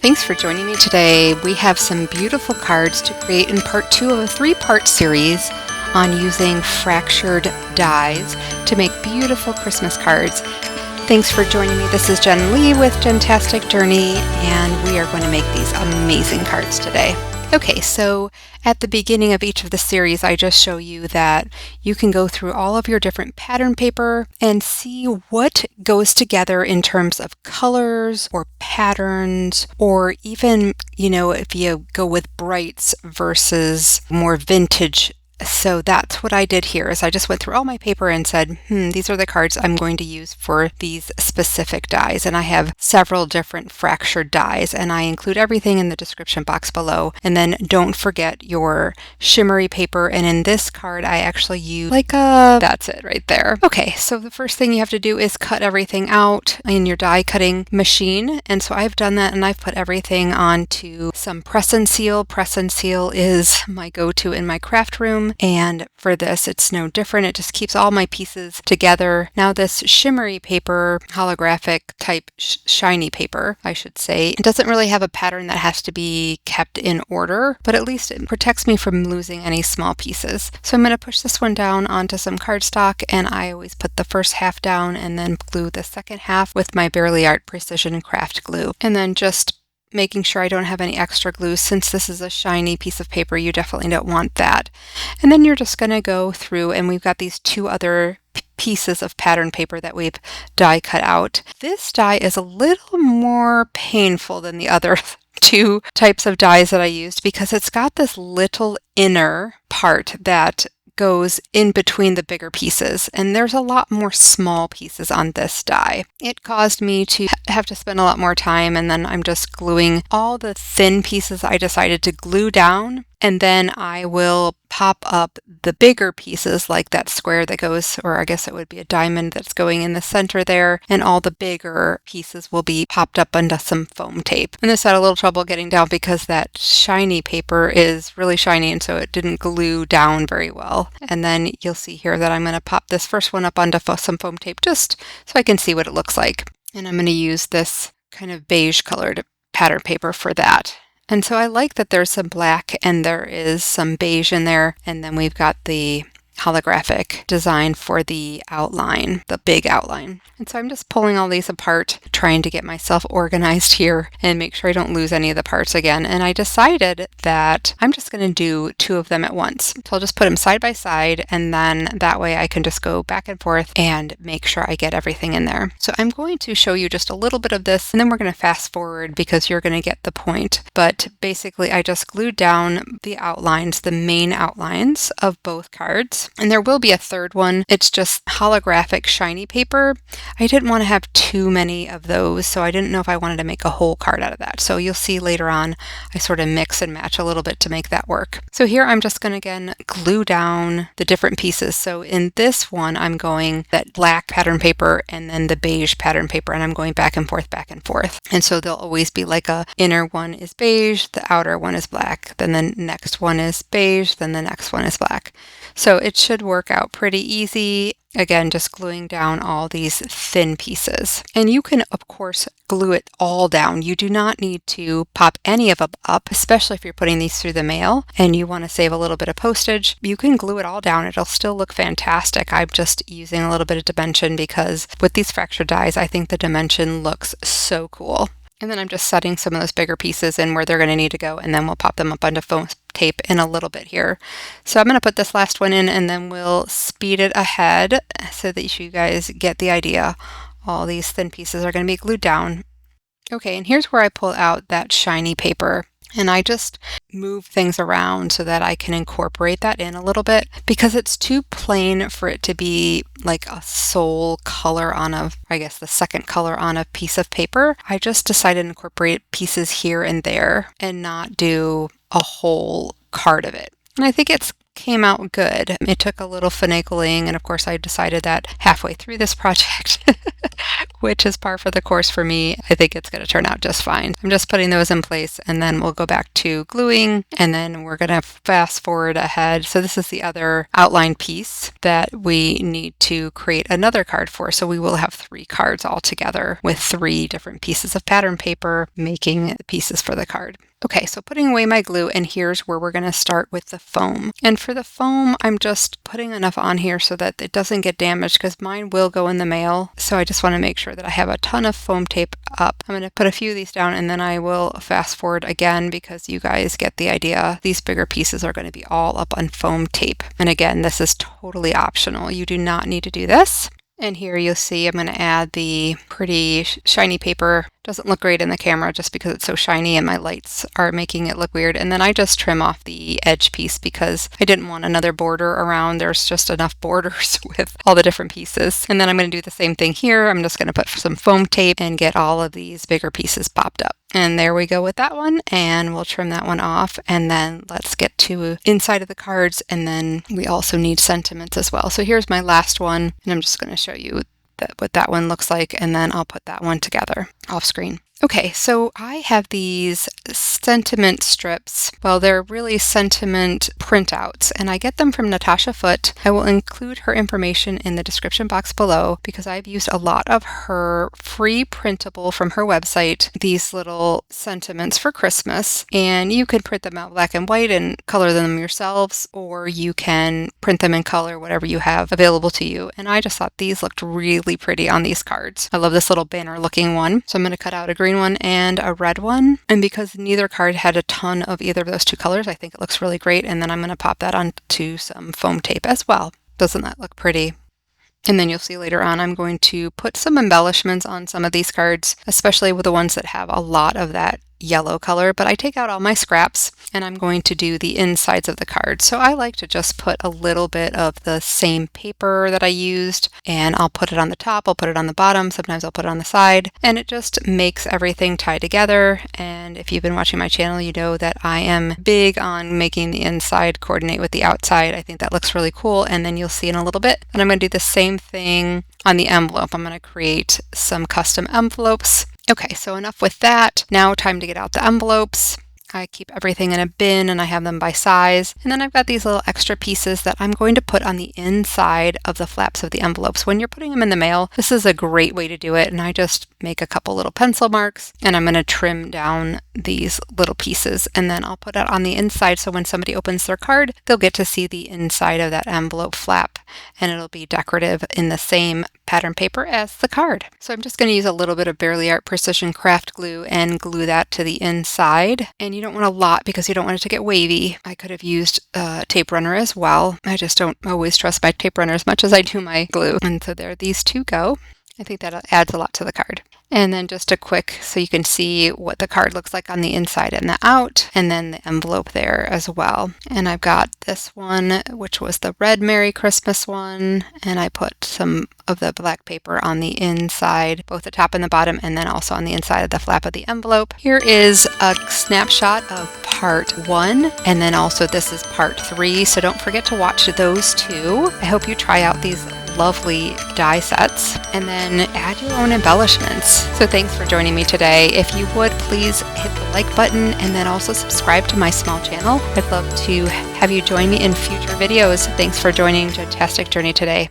Thanks for joining me today. We have some beautiful cards to create in part 2 of a 3-part series on using fractured dies to make beautiful Christmas cards. Thanks for joining me. This is Jen Lee with Jentastic Journey, and we are going to make these amazing cards today. Okay, so at the beginning of each of the series, I just show you that you can go through all of your different pattern paper and see what goes together in terms of colors or patterns, or even, if you go with brights versus more vintage. So that's what I did here, is I just went through all my paper and said, these are the cards I'm going to use for these specific dies. And I have several different fractured dies, and I include everything in the description box below. And then don't forget your shimmery paper. And in this card, I actually use that's it right there. Okay, so the first thing you have to do is cut everything out in your die cutting machine. And so I've done that, and I've put everything onto some press and seal. Press and seal is my go-to in my craft room. And for this, it's no different. It just keeps all my pieces together. Now this shimmery paper, holographic type shiny paper, I should say, it doesn't really have a pattern that has to be kept in order, but at least it protects me from losing any small pieces. So I'm going to push this one down onto some cardstock, and I always put the first half down and then glue the second half with my Bearly Art Precision Craft Glue. And then just making sure I don't have any extra glue. Since this is a shiny piece of paper, you definitely don't want that. And then you're just going to go through, and we've got these two other pieces of pattern paper that we've die cut out. This die is a little more painful than the other two types of dies that I used, because it's got this little inner part that goes in between the bigger pieces, and there's a lot more small pieces on this die. It caused me to have to spend a lot more time, and then I'm just gluing all the thin pieces I decided to glue down, and then I will pop up the bigger pieces, like that square that goes, or I guess it would be a diamond that's going in the center there, and all the bigger pieces will be popped up under some foam tape. And this had a little trouble getting down because that shiny paper is really shiny, and so it didn't glue down very well. And then you'll see here that I'm going to pop this first one up onto some foam tape just so I can see what it looks like. And I'm going to use this kind of beige colored pattern paper for that. And so I like that there's some black and there is some beige in there. And then we've got the holographic design for the outline, the big outline. And so I'm just pulling all these apart, trying to get myself organized here and make sure I don't lose any of the parts again. And I decided that I'm just going to do two of them at once. So I'll just put them side by side, and then that way I can just go back and forth and make sure I get everything in there. So I'm going to show you just a little bit of this, and then we're going to fast forward because you're going to get the point. But basically I just glued down the outlines, the main outlines of both cards. And there will be a third one. It's just holographic shiny paper. I didn't want to have too many of those, so I didn't know if I wanted to make a whole card out of that. So you'll see later on, I sort of mix and match a little bit to make that work. So here I'm just going to again glue down the different pieces. So in this one, I'm going that black pattern paper and then the beige pattern paper, and I'm going back and forth, back and forth. And so there'll always be like a inner one is beige, the outer one is black, then the next one is beige, then the next one is black. So it should work out pretty easy. Again, just gluing down all these thin pieces. And you can, of course, glue it all down. You do not need to pop any of them up, especially if you're putting these through the mail and you want to save a little bit of postage. You can glue it all down. It'll still look fantastic. I'm just using a little bit of dimension because with these fractured dies, I think the dimension looks so cool. And then I'm just setting some of those bigger pieces in where they're going to need to go, and then we'll pop them up onto foam tape in a little bit here. So I'm going to put this last one in, and then we'll speed it ahead so that you guys get the idea. All these thin pieces are going to be glued down. Okay, and here's where I pull out that shiny paper. And I just move things around so that I can incorporate that in a little bit, because it's too plain for it to be like a sole color on the second color on a piece of paper. I just decided to incorporate pieces here and there and not do a whole card of it. And I think it's came out good. It took a little finagling, and of course I decided that halfway through this project, which is par for the course for me, I think it's going to turn out just fine. I'm just putting those in place, and then we'll go back to gluing, and then we're going to fast forward ahead. So this is the other outline piece that we need to create another card for. So we will have 3 cards all together with 3 different pieces of pattern paper making the pieces for the card. Okay, so putting away my glue, and here's where we're going to start with the foam. And for the foam, I'm just putting enough on here so that it doesn't get damaged, because mine will go in the mail. So I just want to make sure that I have a ton of foam tape up. I'm going to put a few of these down, and then I will fast forward again because you guys get the idea. These bigger pieces are going to be all up on foam tape. And again, this is totally optional. You do not need to do this. And here you'll see I'm going to add the pretty shiny paper. Doesn't look great in the camera just because it's so shiny and my lights are making it look weird. And then I just trim off the edge piece because I didn't want another border around. There's just enough borders with all the different pieces. And then I'm going to do the same thing here. I'm just going to put some foam tape and get all of these bigger pieces popped up. And there we go with that one, and we'll trim that one off. And then let's get to inside of the cards, and then we also need sentiments as well. So here's my last one, and I'm just going to show you what that one looks like, and then I'll put that one together off screen. Okay, so I have these sentiment strips. Well, they're really sentiment printouts, and I get them from Natasha Foote. I will include her information in the description box below because I've used a lot of her free printable from her website, these little sentiments for Christmas. And you can print them out black and white and color them yourselves, or you can print them in color, whatever you have available to you. And I just thought these looked really pretty on these cards. I love this little banner looking one. So I'm going to cut out a green one and a red one, and because neither card had a ton of either of those 2 colors, I think it looks really great. And then I'm going to pop that onto some foam tape as well. Doesn't that look pretty? And then you'll see later on I'm going to put some embellishments on some of these cards, especially with the ones that have a lot of that yellow color, but I take out all my scraps and I'm going to do the insides of the card. So I like to just put a little bit of the same paper that I used, and I'll put it on the top, I'll put it on the bottom, sometimes I'll put it on the side, and it just makes everything tie together. And if you've been watching my channel, you know that I am big on making the inside coordinate with the outside. I think that looks really cool, and then you'll see in a little bit. And I'm going to do the same thing on the envelope. I'm going to create some custom envelopes. Okay, so enough with that. Now time to get out the envelopes. I keep everything in a bin and I have them by size. And then I've got these little extra pieces that I'm going to put on the inside of the flaps of the envelopes. When you're putting them in the mail, this is a great way to do it. And I just make a couple little pencil marks and I'm going to trim down these little pieces, and then I'll put it on the inside so when somebody opens their card, they'll get to see the inside of that envelope flap, and it'll be decorative in the same pattern paper as the card. So I'm just going to use a little bit of Bearly Art Precision Craft Glue and glue that to the inside. And you don't want a lot because you don't want it to get wavy. I could have used a tape runner as well. I just don't always trust my tape runner as much as I do my glue. And so there these 2 go. I think that adds a lot to the card. And then just a quick, so you can see what the card looks like on the inside and the out, and then the envelope there as well. And I've got this one, which was the red Merry Christmas one, and I put some of the black paper on the inside, both the top and the bottom, and then also on the inside of the flap of the envelope. Here is a snapshot of part 1, and then also this is part 3, so don't forget to watch those 2. I hope you try out these lovely die sets and then add your own embellishments. So thanks for joining me today. If you would, please hit the like button and then also subscribe to my small channel. I'd love to have you join me in future videos. Thanks for joining Jotastic Journey today.